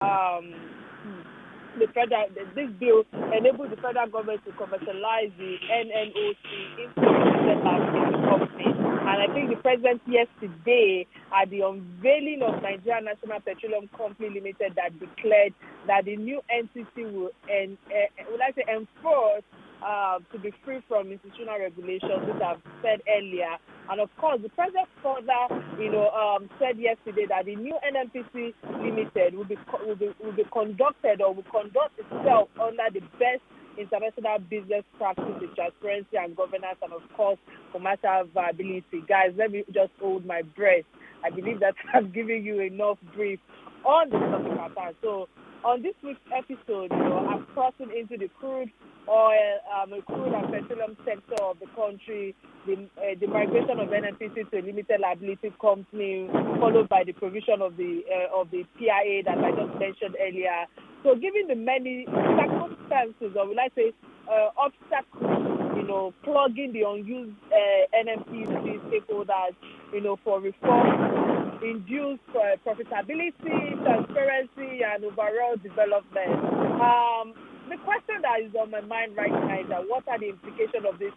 This bill enables the federal government to commercialize the NNOC into a liability company. And I think the president yesterday, at the unveiling of Nigeria National Petroleum Company Limited, that declared that the new entity will enforce to be free from institutional regulations, which I've said earlier. And of course, the president further, said yesterday that the new NNPC Limited will conduct itself under the best international business practice, transparency and governance, and of course, commercial viability. Guys, let me just hold my breath. I believe that I've given you enough brief on the topic at hand. So, on this week's episode, I'm crossing into the crude oil, crude and petroleum sector of the country, the migration of NNPC to a limited liability company, followed by the provision of the PIA that I just mentioned earlier. So, given the many circumstances, or will I say obstacles, plugging the unused NNPC stakeholders, for reform, induce profitability, transparency, and overall development. The question that is on my mind right now is that what are the implications of this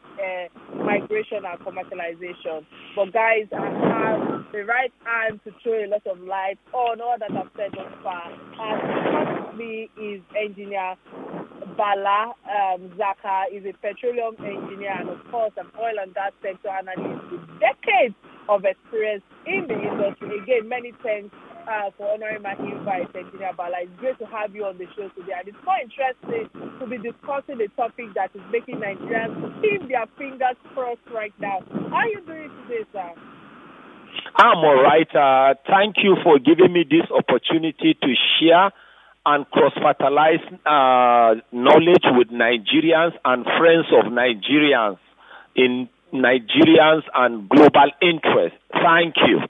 migration and commercialization? But guys, I have the right time to throw a lot of light on all that I've said thus far. And currently is engineer Bala. Zakka is a petroleum engineer and of course an oil and gas sector analyst with decades of experience in the industry. Again, many thanks for honoring my invite, Engineer Bala. It's great to have you on the show today. And it's more interesting to be discussing a topic that is making Nigerians keep their fingers crossed right now. How are you doing today, sir? I'm all right. Thank you for giving me this opportunity to share and cross-fertilize knowledge with Nigerians and friends of Nigerians in Nigerians and global interest. Thank you.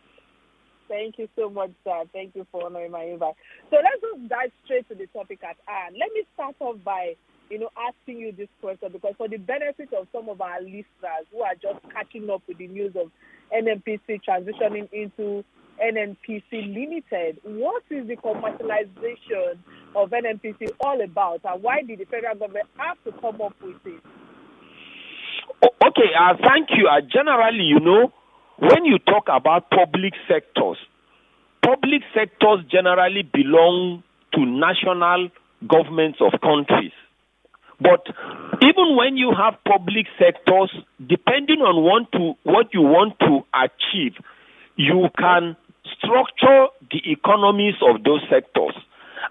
Thank you so much, sir. Thank you for honoring my invite. So let's just dive straight to the topic at hand. Let me start off by, asking you this question, because for the benefit of some of our listeners who are just catching up with the news of NNPC transitioning into NNPC Limited, what is the commercialization of NNPC all about, and why did the federal government have to come up with it? Okay, thank you. Generally, when you talk about public sectors generally belong to national governments of countries. But even when you have public sectors, depending on what you want to achieve, you can structure the economies of those sectors.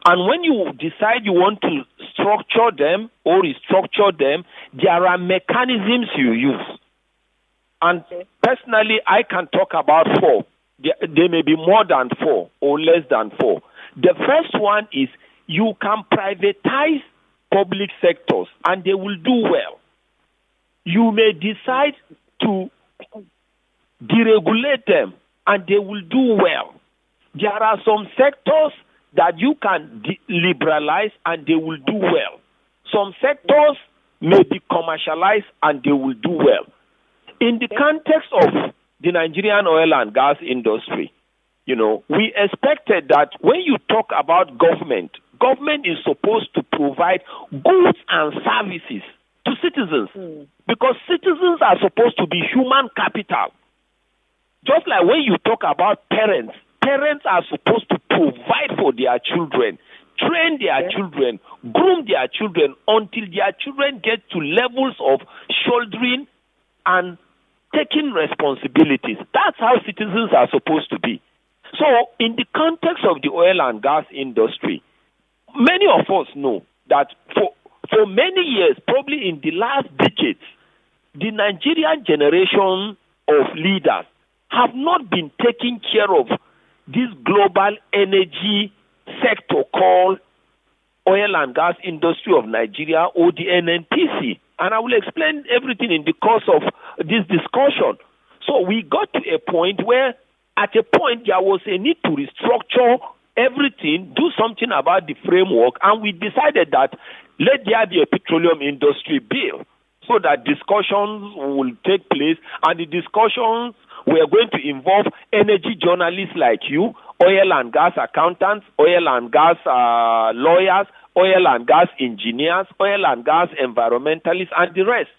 And when you decide you want to structure them or restructure them, there are mechanisms you use. And personally, I can talk about 4. There may be more than 4 or less than 4. The first one is you can privatize public sectors and they will do well. You may decide to deregulate them and they will do well. There are some sectors that you can liberalize and they will do well. Some sectors may be commercialized and they will do well. In the context of the Nigerian oil and gas industry, we expected that when you talk about government is supposed to provide goods and services to citizens because citizens are supposed to be human capital. Just like when you talk about parents are supposed to provide for their children, train their children, groom their children until their children get to levels of shouldering and taking responsibilities. That's how citizens are supposed to be. So, in the context of the oil and gas industry, many of us know that for many years, probably in the last decades, the Nigerian generation of leaders have not been taking care of this global energy sector called oil and gas industry of Nigeria, or the NNPC. And I will explain everything in the course of this discussion. So we got to a point where, at a point, there was a need to restructure everything, do something about the framework, and we decided that let there be a petroleum industry bill so that discussions will take place, and the discussions were going to involve energy journalists like you, oil and gas accountants, oil and gas lawyers, oil and gas engineers, oil and gas environmentalists, and the rest.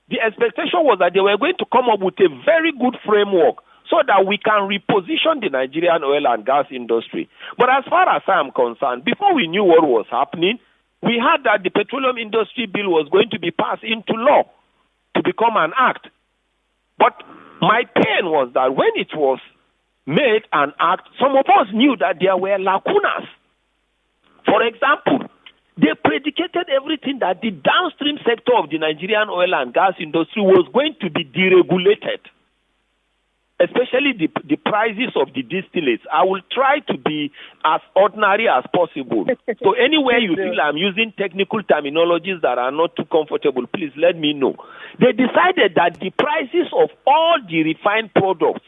The expectation was that they were going to come up with a very good framework so that we can reposition the Nigerian oil and gas industry. But as far as I am concerned, before we knew what was happening, we heard that the Petroleum Industry Bill was going to be passed into law to become an act. But my pain was that when it was made an act, some of us knew that there were lacunas. For example, they predicated everything that the downstream sector of the Nigerian oil and gas industry was going to be deregulated, especially the prices of the distillates. I will try to be as ordinary as possible. So anywhere you feel I'm using technical terminologies that are not too comfortable, please let me know. They decided that the prices of all the refined products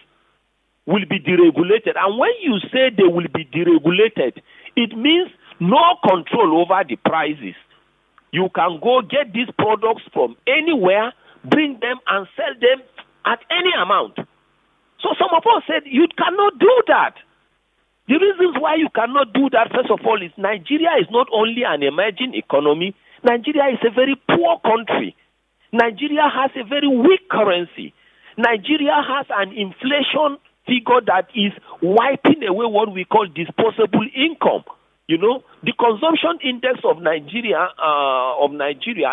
will be deregulated. And when you say they will be deregulated, it means no control over the prices. You can go get these products from anywhere, bring them and sell them at any amount. So some of us said, you cannot do that. The reasons why you cannot do that, first of all, is Nigeria is not only an emerging economy, Nigeria is a very poor country. Nigeria has a very weak currency. Nigeria has an inflation figure that is wiping away what we call disposable income. You know, the consumption index of Nigeria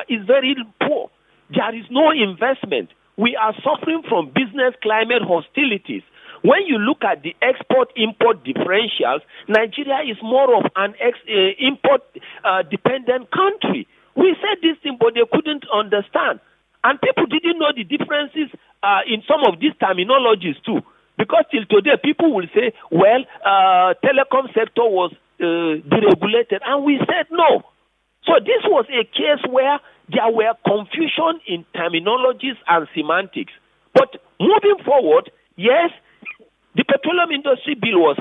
is very poor. There is no investment. We are suffering from business climate hostilities. When you look at the export-import differentials, Nigeria is more of an import-dependent country. We said this thing, but they couldn't understand. And people didn't know the differences in some of these terminologies too. Because till today, people will say, well, telecom sector was deregulated. And we said no. So this was a case where there were confusion in terminologies and semantics. But moving forward, yes, the Petroleum Industry Bill was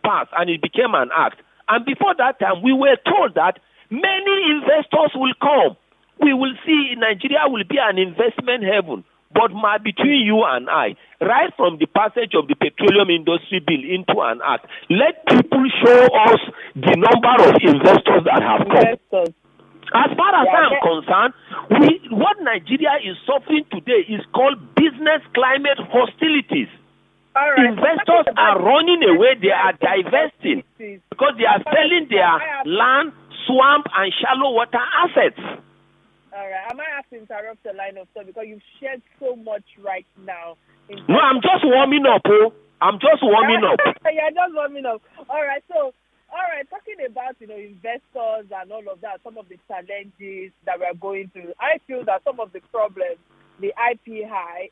passed and it became an act. And before that time, we were told that many investors will come. We will see Nigeria will be an investment heaven. But between you and I, right from the passage of the Petroleum Industry Bill into an act, let people show us the number of investors that have come. As far as I am concerned, what Nigeria is suffering today is called business climate hostilities. Right. Investors are running away, they are divesting because they are selling their land, swamp, and shallow water assets. All right, I might have to interrupt the line of thought because you've shared so much right now. No, I'm just warming up, I'm just warming up. Yeah, just warming up. All right, so, talking about, investors and all of that, some of the challenges that we are going through, I feel that some of the problems the IPI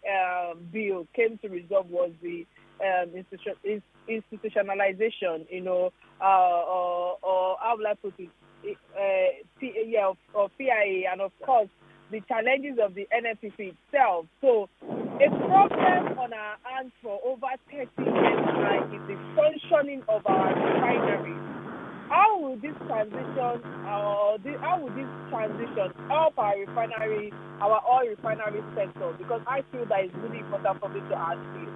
bill came to resolve was the institutionalization, or how will I put it, of PIA, and of course the challenges of the NNPC itself. So a problem on our hands for over 30 years now is the functioning of our refineries. How will this transition help our refinery, our oil refinery sector? Because I feel that it's really important for me to ask you.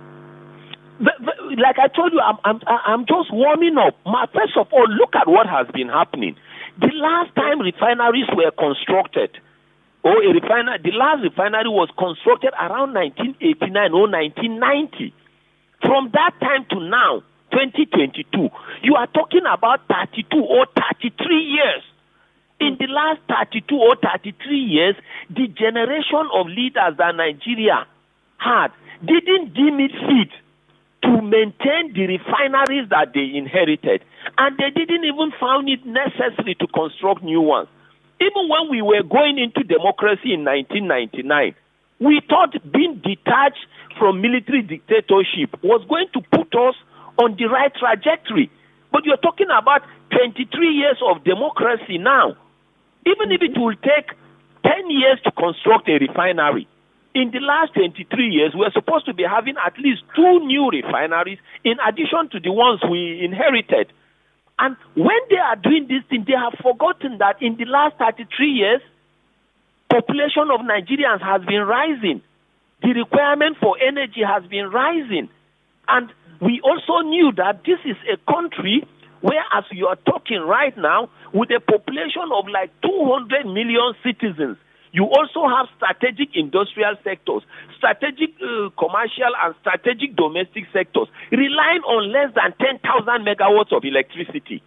Like I told you, I'm just warming up. First of all, look at what has been happening. The last time refineries were constructed, the last refinery was constructed around 1989 or 1990. From that time to now, 2022, you are talking about 32 or 33 years. In the last 32 or 33 years, the generation of leaders that Nigeria had didn't deem it fit to maintain the refineries that they inherited. And they didn't even find it necessary to construct new ones. Even when we were going into democracy in 1999, we thought being detached from military dictatorship was going to put us on the right trajectory. But you're talking about 23 years of democracy now. Even if it will take 10 years to construct a refinery, in the last 23 years, we're supposed to be having at least 2 new refineries in addition to the ones we inherited. And when they are doing this thing, they have forgotten that in the last 33 years, population of Nigerians has been rising. the requirement for energy has been rising. And we also knew that this is a country where, as you are talking right now, with a population of like 200 million citizens, you also have strategic industrial sectors, strategic commercial and strategic domestic sectors, relying on less than 10,000 megawatts of electricity.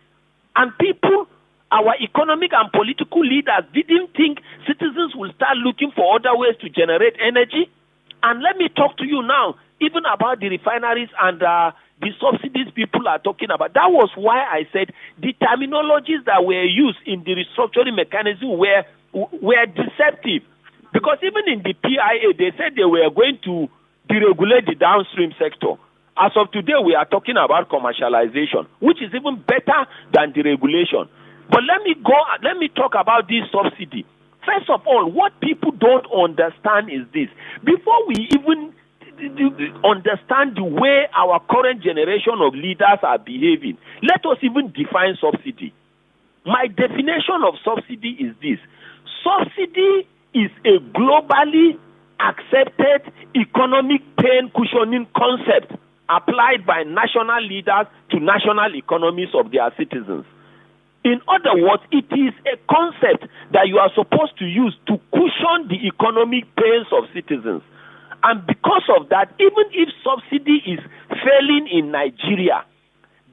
And people, our economic and political leaders, didn't think citizens will start looking for other ways to generate energy. And let me talk to you now, even about the refineries and the subsidies people are talking about. That was why I said the terminologies that were used in the restructuring mechanism were deceptive. Because even in the PIA, they said they were going to deregulate the downstream sector. As of today, we are talking about commercialization, which is even better than deregulation. But let me talk about this subsidy. First of all, what people don't understand is this. Before we even understand the way our current generation of leaders are behaving, let us even define subsidy. My definition of subsidy is this. Subsidy is a globally accepted economic pain cushioning concept applied by national leaders to national economies of their citizens. In other words, it is a concept that you are supposed to use to cushion the economic pains of citizens. And because of that, even if subsidy is failing in Nigeria,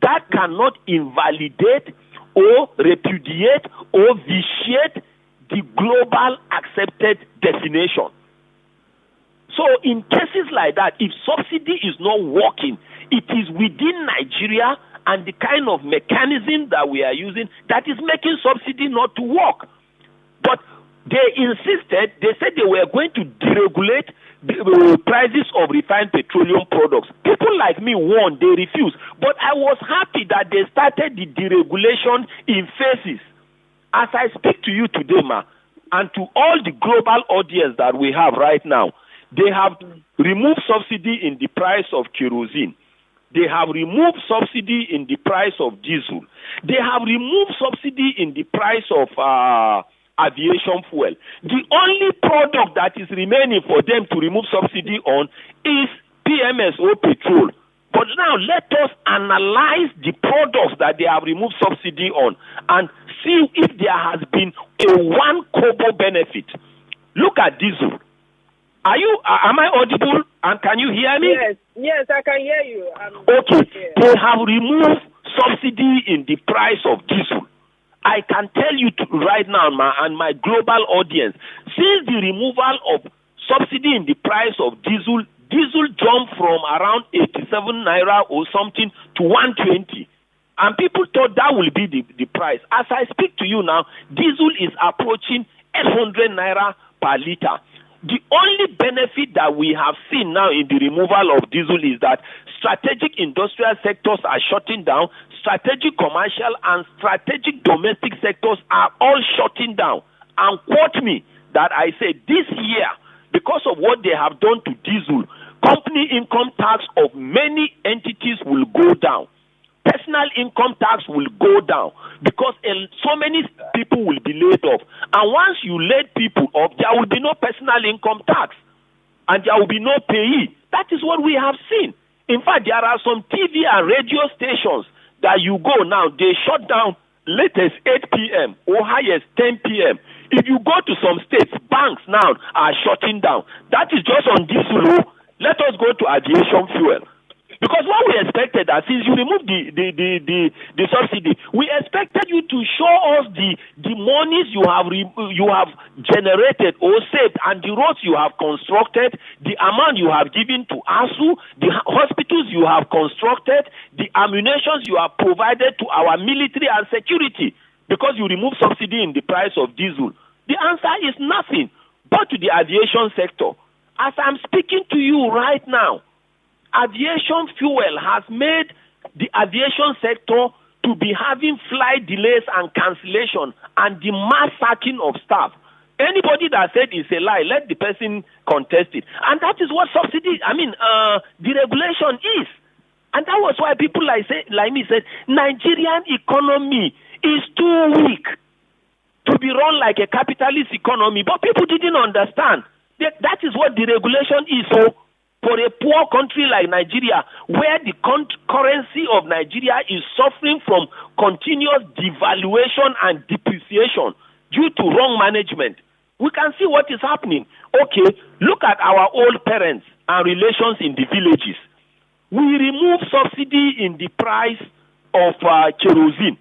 that cannot invalidate or repudiate or vitiate the global accepted definition. So in cases like that, if subsidy is not working, it is within Nigeria and the kind of mechanism that we are using that is making subsidy not to work. But they insisted, they said they were going to deregulate the prices of refined petroleum products. People like me won, they refused. But I was happy that they started the deregulation in phases. As I speak to you today, and to all the global audience that we have right now, they have removed subsidy in the price of kerosene. They have removed subsidy in the price of diesel. They have removed subsidy in the price of aviation fuel. The only product that is remaining for them to remove subsidy on is PMS or petrol. But now let us analyze the products that they have removed subsidy on and see if there has been a 1 kobo benefit. Look at diesel. Am I audible and can you hear me? Yes, I can hear you. Okay, they have removed subsidy in the price of diesel. I can tell you right now, and my global audience, since the removal of subsidy in the price of diesel jumped from around 87 naira or something to 120. And people thought that will be the price. As I speak to you now, diesel is approaching 800 naira per liter. The only benefit that we have seen now in the removal of diesel is that strategic industrial sectors are shutting down, strategic commercial and strategic domestic sectors are all shutting down. And quote me that I say this year, because of what they have done to diesel, company income tax of many entities will go down. Personal income tax will go down because so many people will be laid off. And once you laid people off, there will be no personal income tax and there will be no payee. That is what we have seen. In fact, there are some TV and radio stations that you go now, they shut down latest 8 p.m. or highest 10 p.m. If you go to some states, banks now are shutting down. That is just on diesel. Let us go to aviation fuel. Because what we expected, that since you removed the subsidy, we expected you to show us the monies you have generated or saved and the roads you have constructed, the amount you have given to ASU, the hospitals you have constructed, the ammunitions you have provided to our military and security, because you removed subsidy in the price of diesel. The answer is nothing but to the aviation sector. As I'm speaking to you right now, aviation fuel has made the aviation sector to be having flight delays and cancellation and the mass sacking of staff. Anybody that said it's a lie, let the person contest it. And that is what deregulation is. And that was why people like me said, Nigerian economy is too weak to be run like a capitalist economy. But people didn't understand. That is what the regulation is. So for a poor country like Nigeria, where the currency of Nigeria is suffering from continuous devaluation and depreciation due to wrong management, we can see what is happening. Okay, look at our old parents and relations in the villages. We remove subsidy in the price of kerosene.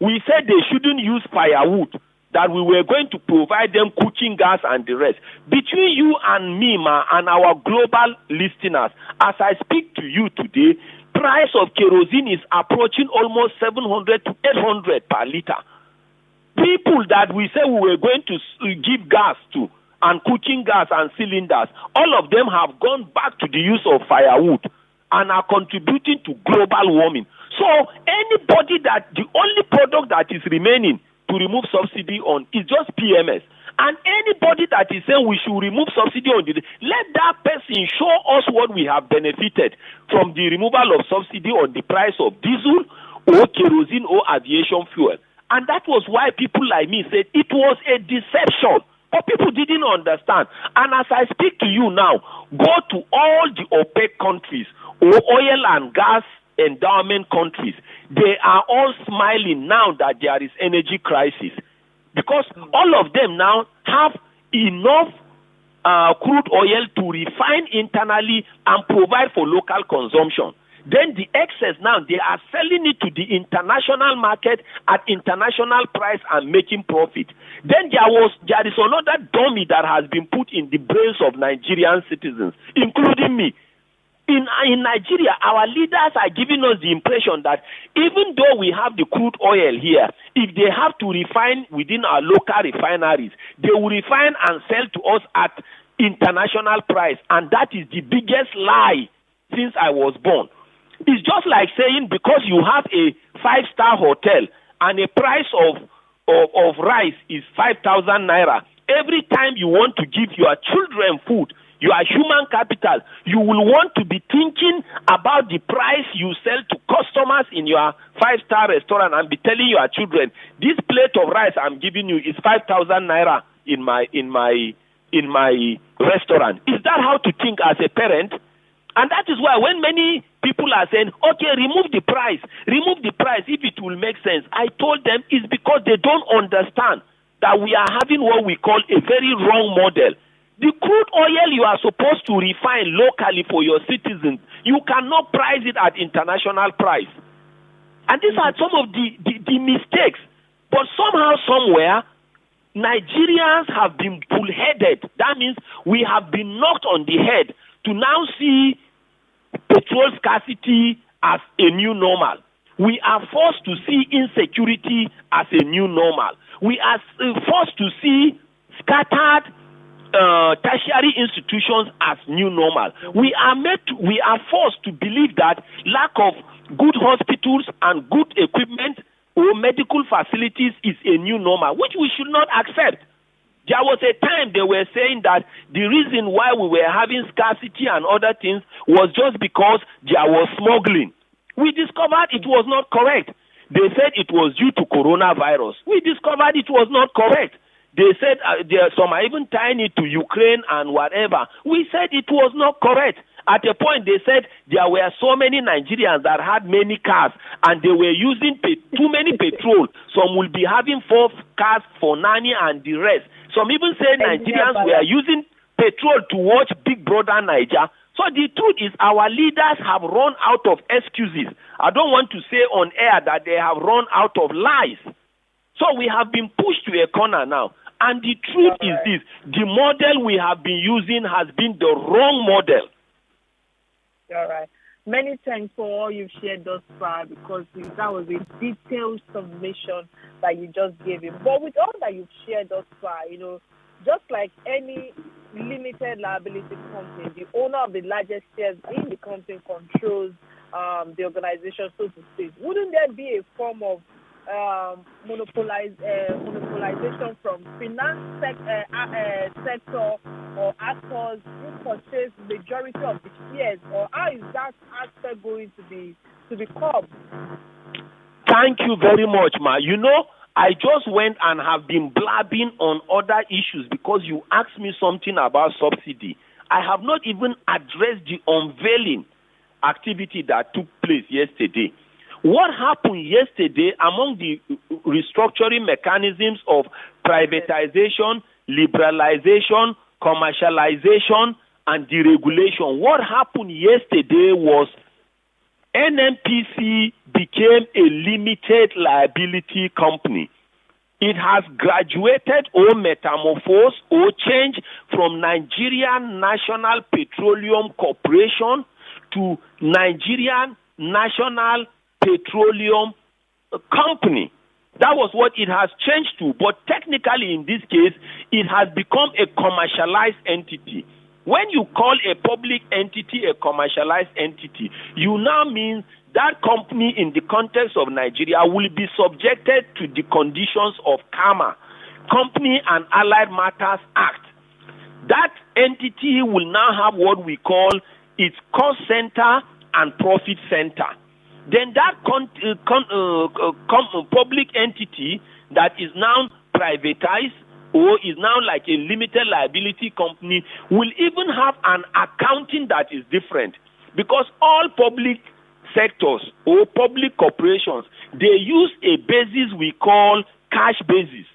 We said they shouldn't use firewood, that we were going to provide them cooking gas and the rest. Between you and me, and our global listeners, as I speak to you today, price of kerosene is approaching almost 700 to 800 per liter. People that we said we were going to give gas to, and cooking gas and cylinders, all of them have gone back to the use of firewood and are contributing to global warming. So anybody the only product that is remaining to remove subsidy on is just PMS. And anybody that is saying we should remove subsidy on let that person show us what we have benefited from the removal of subsidy on the price of diesel or kerosene or aviation fuel. And that was why people like me said it was a deception. But people didn't understand. And as I speak to you now, go to all the OPEC countries or oil and gas endowment countries. They are all smiling now that there is energy crisis, because all of them now have enough crude oil to refine internally and provide for local consumption. Then the excess now, they are selling it to the international market at international price and making profit. Then there is another dummy that has been put in the brains of Nigerian citizens, including me. In Nigeria, our leaders are giving us the impression that even though we have the crude oil here, if they have to refine within our local refineries, they will refine and sell to us at international price. And that is the biggest lie since I was born. It's just like saying because you have a 5-star hotel and a price of rice is 5,000 naira, every time you want to give your children food, your human capital, you will want to be thinking about the price you sell to customers in your 5-star restaurant and be telling your children, this plate of rice I'm giving you is 5,000 naira in my restaurant. Is that how to think as a parent? And that is why when many people are saying, okay, remove the price if it will make sense, I told them it's because they don't understand that we are having what we call a very wrong model. The crude oil you are supposed to refine locally for your citizens, you cannot price it at international price. And these are some of the mistakes. But somehow, somewhere, Nigerians have been bullheaded. That means we have been knocked on the head to now see petrol scarcity as a new normal. We are forced to see insecurity as a new normal. We are forced to see scattered tertiary institutions as new normal. We are forced to believe that lack of good hospitals and good equipment or medical facilities is a new normal, which we should not accept. There was a time they were saying that the reason why we were having scarcity and other things was just because there was smuggling. We discovered it was not correct. They said it was due to coronavirus. We discovered it was not correct. They said some are even tying it to Ukraine and whatever. We said it was not correct. At a point, they said there were so many Nigerians that had many cars and they were using too many petrol. Some will be having 4 cars for nanny and the rest. Some even say Nigerians were using petrol to watch Big Brother Niger. So the truth is our leaders have run out of excuses. I don't want to say on air that they have run out of lies. So we have been pushed to a corner now. And the truth is this, the model we have been using has been the wrong model. All right. Many thanks for all you've shared thus far, because that was a detailed submission that you just gave him. But with all that you've shared thus far, just like any limited liability company, the owner of the largest shares in the company controls the organization, so to speak. Wouldn't there be a form of monopolization from finance sector or actors who purchase majority of the shares, or how is that aspect going to be curbed? Thank you very much, Ma. I just went and have been blabbing on other issues because you asked me something about subsidy. I have not even addressed the unveiling activity that took place yesterday. What happened yesterday among the restructuring mechanisms of privatization, liberalization, commercialization, and deregulation? What happened yesterday was NNPC became a limited liability company. It has graduated or metamorphosed or changed from Nigerian National Petroleum Corporation to Nigerian National Petroleum Company. That was what it has changed to. But technically, in this case, it has become a commercialized entity. When you call a public entity a commercialized entity, you now mean that company in the context of Nigeria will be subjected to the conditions of CAMA, Company and Allied Matters Act. That entity will now have what we call its cost center and profit center. Then that public entity that is now privatized or is now like a limited liability company will even have an accounting that is different, because all public sectors or public corporations, they use a basis we call cash basis,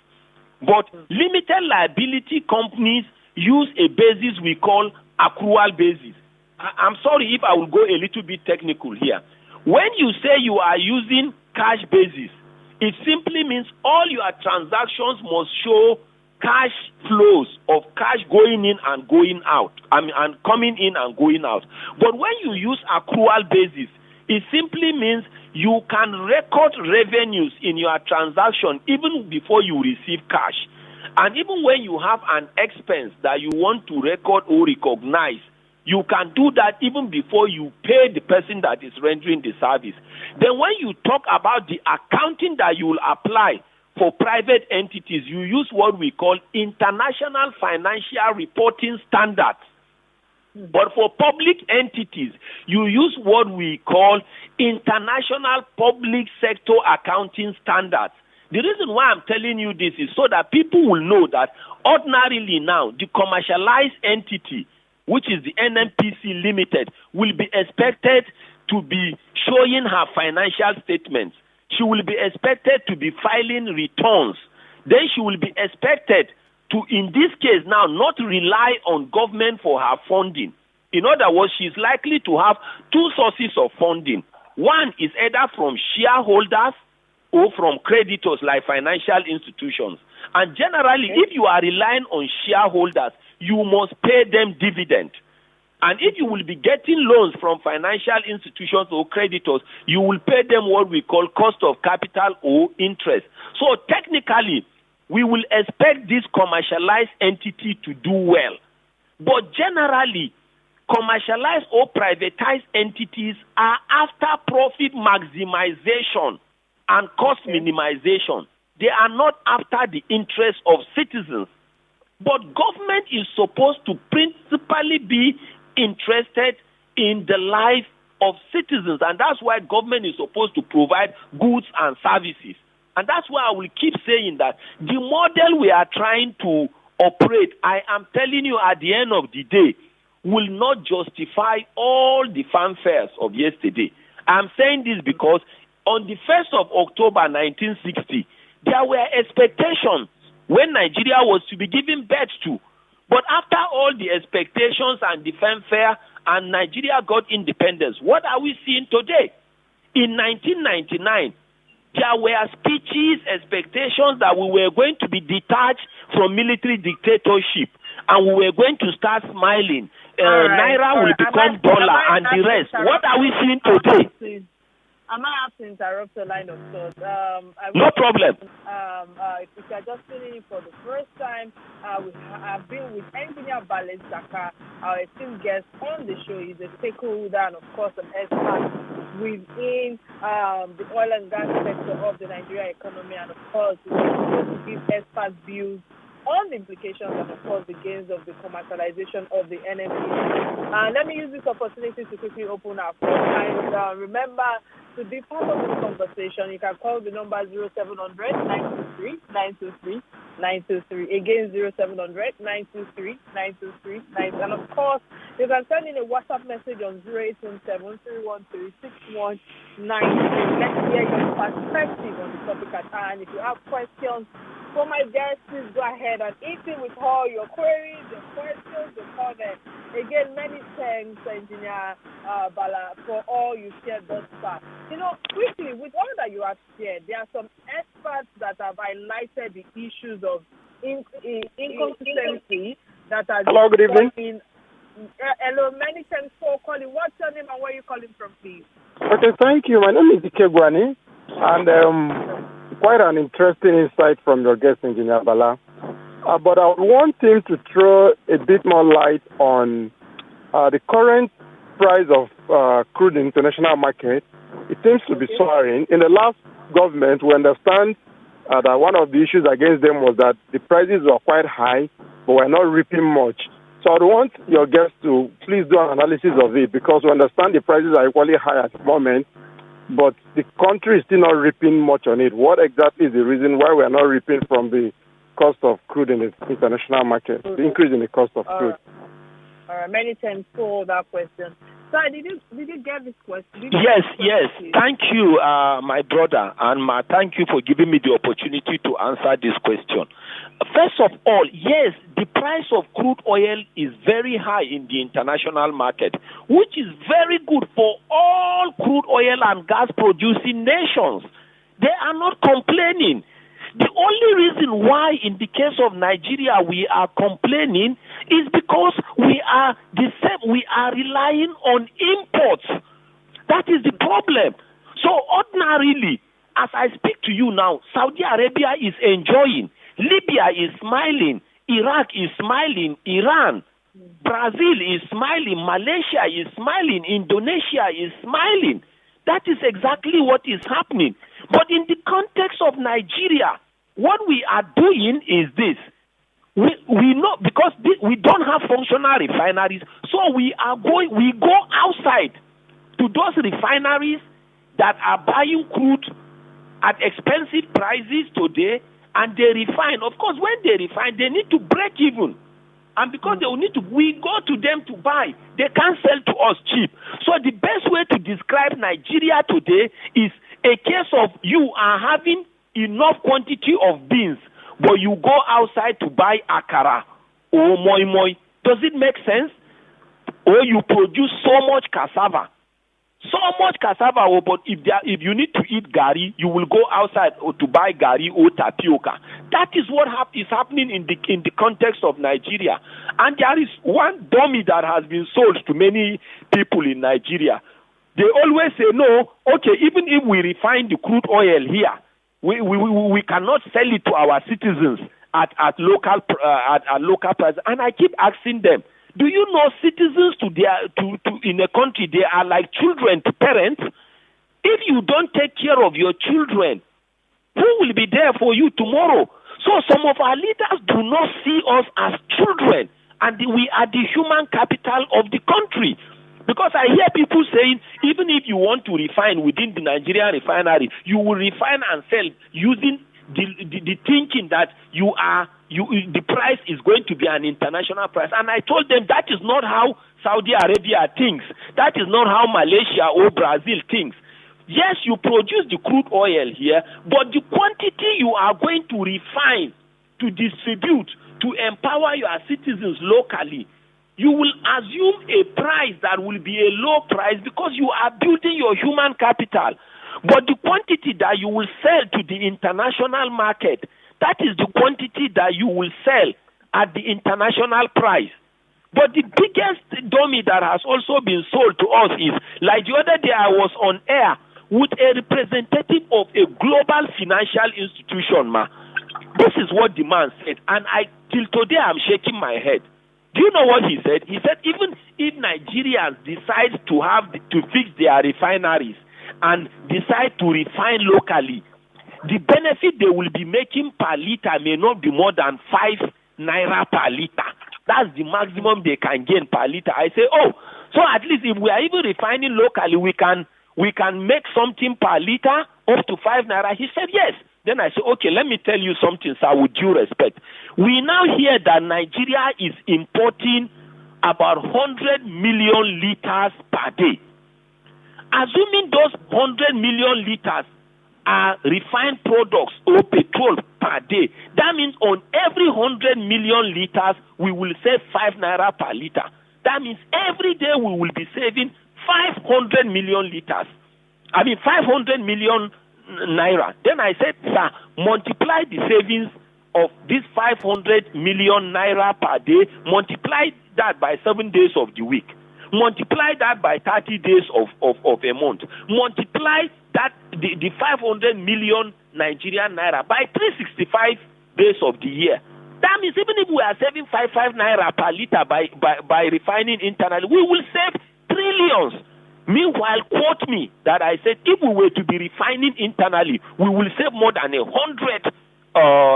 but limited liability companies use a basis we call accrual basis. I'm sorry if I will go a little bit technical here. When you say you are using cash basis, it simply means all your transactions must show cash flows of cash going in and going out, and coming in and going out. But when you use accrual basis, it simply means you can record revenues in your transaction even before you receive cash. And even when you have an expense that you want to record or recognize, you can do that even before you pay the person that is rendering the service. Then when you talk about the accounting that you will apply for private entities, you use what we call international financial reporting standards. But for public entities, you use what we call international public sector accounting standards. The reason why I'm telling you this is so that people will know that ordinarily now, the commercialized entity, which is the NNPC Limited, will be expected to be showing her financial statements. She will be expected to be filing returns. Then she will be expected to, in this case now, not rely on government for her funding. In other words, she's likely to have two sources of funding. One is either from shareholders or from creditors like financial institutions. And generally, if you are relying on shareholders, you must pay them dividend. And if you will be getting loans from financial institutions or creditors, you will pay them what we call cost of capital or interest. So technically, we will expect this commercialized entity to do well. But generally, commercialized or privatized entities are after profit maximization and cost minimization. They are not after the interests of citizens. But government is supposed to principally be interested in the life of citizens, and that's why government is supposed to provide goods and services. And that's why I will keep saying that the model we are trying to operate, I am telling you at the end of the day, will not justify all the fanfares of yesterday. I'm saying this because on the 1st of October 1960, there were expectations when Nigeria was to be given birth to. But after all the expectations and the fanfare and Nigeria got independence, what are we seeing today? In 1999, there were speeches, expectations that we were going to be detached from military dictatorship and we were going to start smiling. Naira will become dollar and the rest. What are we seeing today? I might have to interrupt the line of thought. No problem. If you are just tuning in for the first time, I've been with Engineer Bala, Zakka, our esteemed guest on the show. He's a stakeholder and, of course, an expert within the oil and gas sector of the Nigerian economy. And, of course, he's going to give expert views on the implications and, of course, the gains of the commercialization of the NNPC. Let me use this opportunity to quickly open our phone lines. Remember, to be part of this conversation, you can call the number 0700 963 923. Again, 0700 923 923 And of course, you can send in a WhatsApp message on 0817 Let's hear your perspective on the topic at hand. If you have questions for my guests, please go ahead and hit me with all your queries, your questions, your comments. Again, many thanks, Engineer Bala, for all you shared thus far. Quickly, with all that you have shared, there are some experts that have highlighted the issues of inconsistency that are... Hello, good evening. Hello, many thanks for calling. What's your name and where are you calling from, please? Okay, thank you. My name is Ikegwani, and quite an interesting insight from your guest, Engineer Bala. But I would want him to throw a bit more light on the current price of crude in the international market. It seems to be soaring. In the last government, we understand that one of the issues against them was that the prices were quite high, but we're not reaping much. So I'd want your guests to please do an analysis of it, because we understand the prices are equally high at the moment, but the country is still not reaping much on it. What exactly is the reason why we are not reaping from the cost of crude in the international market, the increase in the cost of crude? All right. Many thanks for that question. Sir, did you get this question? Yes. Thank you, my brother, and thank you for giving me the opportunity to answer this question. First of all, yes, the price of crude oil is very high in the international market, which is very good for all crude oil and gas producing nations. They are not complaining. The only reason why in the case of Nigeria we are complaining is because we are relying on imports. That is the problem. So ordinarily, as I speak to you now, Saudi Arabia is enjoying, Libya is smiling, Iraq is smiling, Iran, Brazil is smiling, Malaysia is smiling, Indonesia is smiling. That is exactly what is happening. But in the context of Nigeria, what we are doing is this. We know, because we don't have functional refineries, so we go outside to those refineries that are buying crude at expensive prices today, and they refine. Of course, when they refine, they need to break even. And because we go to them to buy, they can't sell to us cheap. So the best way to describe Nigeria today is a case of you are having enough quantity of beans, but you go outside to buy akara or moi moi. Does it make sense? Or you produce so much cassava, but if you need to eat gari, you will go outside to buy gari or tapioca. That is what is happening in the context of Nigeria. And there is one dummy that has been sold to many people in Nigeria. They always say, no, okay, even if we refine the crude oil here, we cannot sell it to our citizens at local price. And I keep asking them, do you know citizens in a country, they are like children to parents? If you don't take care of your children, who will be there for you tomorrow? So some of our leaders do not see us as children, and we are the human capital of the country. Because I hear people saying, even if you want to refine within the Nigerian refinery, you will refine and sell using the thinking that the price is going to be an international price. And I told them that is not how Saudi Arabia thinks. That is not how Malaysia or Brazil thinks. Yes, you produce the crude oil here, but the quantity you are going to refine, to distribute, to empower your citizens locally, you will assume a price that will be a low price because you are building your human capital. But the quantity that you will sell to the international market, that is the quantity that you will sell at the international price. But the biggest dummy that has also been sold to us is, like the other day I was on air with a representative of a global financial institution, This is what the man said, and till today I'm shaking my head. Do you know what he said? He said even if Nigerians decide to fix their refineries and decide to refine locally, the benefit they will be making per liter may not be more than 5 naira per liter. That's the maximum they can gain per liter. I say, so at least if we are even refining locally, we can make something per liter up to 5 naira. He said, yes. Then I say, okay, let me tell you something, sir, with due respect. We now hear that Nigeria is importing about 100 million liters per day. Assuming those 100 million liters are refined products or petrol per day, that means on every 100 million liters, we will save 5 naira per liter. That means every day we will be saving 500 million liters. 500 million naira. Then I said, sir, multiply the savings of this 500 million naira per day, multiply that by 7 days of the week, multiply that by 30 days of a month, multiply that the 500 million Nigerian naira by 365 days of the year. That means even if we are saving 5 naira per liter by refining internally, we will save trillions. Meanwhile, quote me that I said if we were to be refining internally, we will save more than 100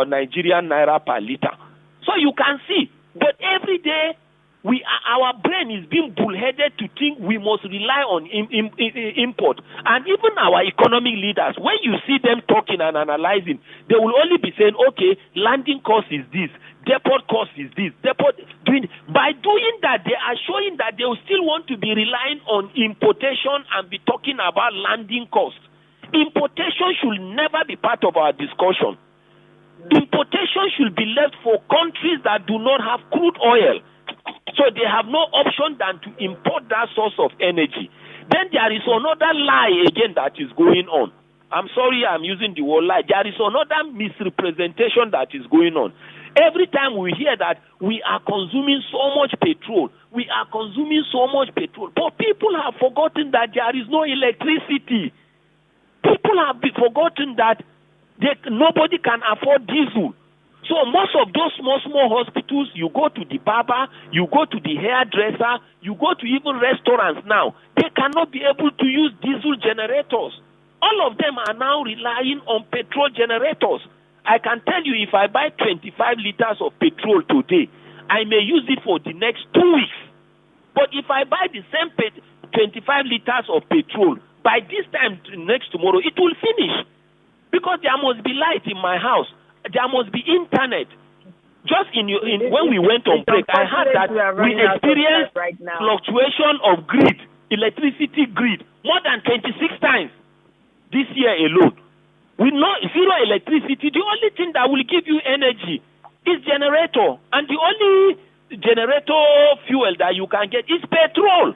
Nigerian naira per liter. So you can see, but every day our brain is being bullheaded to think we must rely on import. And even our economic leaders, when you see them talking and analyzing, they will only be saying, okay, landing cost is this, depot cost is this, by doing that, they are showing that they will still want to be relying on importation and be talking about landing cost. Importation should never be part of our discussion. Importation should be left for countries that do not have crude oil. So they have no option than to import that source of energy. Then there is another lie again that is going on. I'm sorry I'm using the word lie. There is another misrepresentation that is going on. Every time we hear that we are consuming so much petrol, but people have forgotten that there is no electricity. People have forgotten that nobody can afford diesel. So most of those small hospitals, you go to the barber, you go to the hairdresser, you go to even restaurants now, they cannot be able to use diesel generators. All of them are now relying on petrol generators. I can tell you, if I buy 25 liters of petrol today, I may use it for the next 2 weeks. But if I buy the same 25 liters of petrol, by this time next tomorrow, it will finish. Because there must be light in my house. There must be internet. Just when we went on break, I heard that we experienced fluctuation of grid, electricity grid, more than 26 times this year alone. With zero electricity, the only thing that will give you energy is generator. And the only generator fuel that you can get is petrol.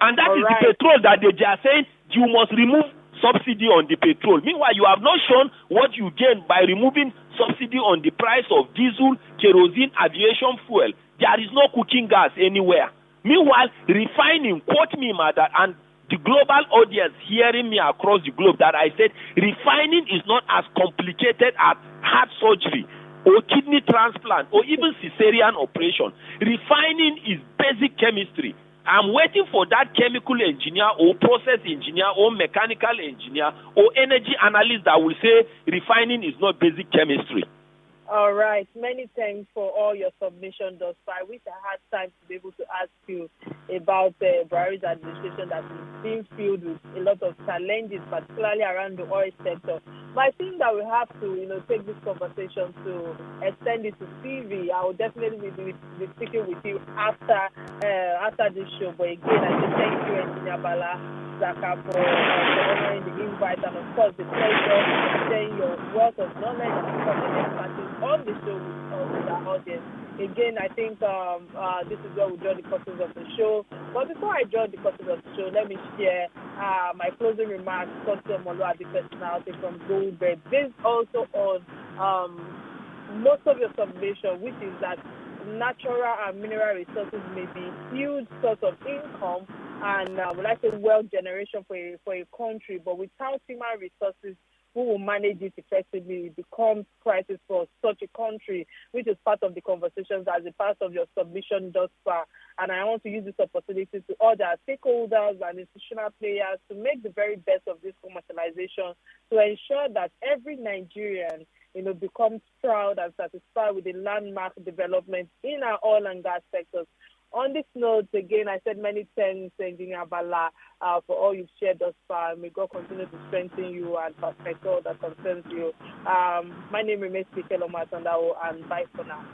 And that is the petrol that they are saying you must remove subsidy on the petrol. Meanwhile, you have not shown what you gain by removing subsidy on the price of diesel, kerosene, aviation fuel. There is no cooking gas anywhere. Meanwhile, refining, quote me, mother, and the global audience hearing me across the globe, that I said refining is not as complicated as heart surgery or kidney transplant or even cesarean operation. Refining is basic chemistry. I'm waiting for that chemical engineer or process engineer or mechanical engineer or energy analyst that will say refining is not basic chemistry. All right. Many thanks for all your submission thus far. I wish I had time to be able to ask you about Buhari's administration that is being filled with a lot of challenges, particularly around the oil sector. But I think that we have to, take this conversation to extend it to TV. I will definitely be speaking with you after this show. But again, I say thank you, Engineer Bala, Zakka, for honoring the invite, and of course the pleasure of sharing your wealth of knowledge and expertise on the show with our audience. Again, I think this is where we draw the curtains of the show. But before I draw the curtains of the show, let me share my closing remarks, Custom Oluwabi personality from Goldberg. Based also on most of your submission, which is that natural and mineral resources may be huge source of income and wealth generation for a country, but without human resources who will manage it effectively, it becomes crisis for such a country, which is part of the conversations as a part of your submission thus far. And I want to use this opportunity to other stakeholders and institutional players to make the very best of this commercialization to ensure that every Nigerian becomes proud and satisfied with the landmark development in our oil and gas sectors. On this note, again, I said many thanks, Engineer Bala, for all you've shared thus far. May God continue to strengthen you and perfect all that concerns you. My name remains Atanda-owo, and bye for now.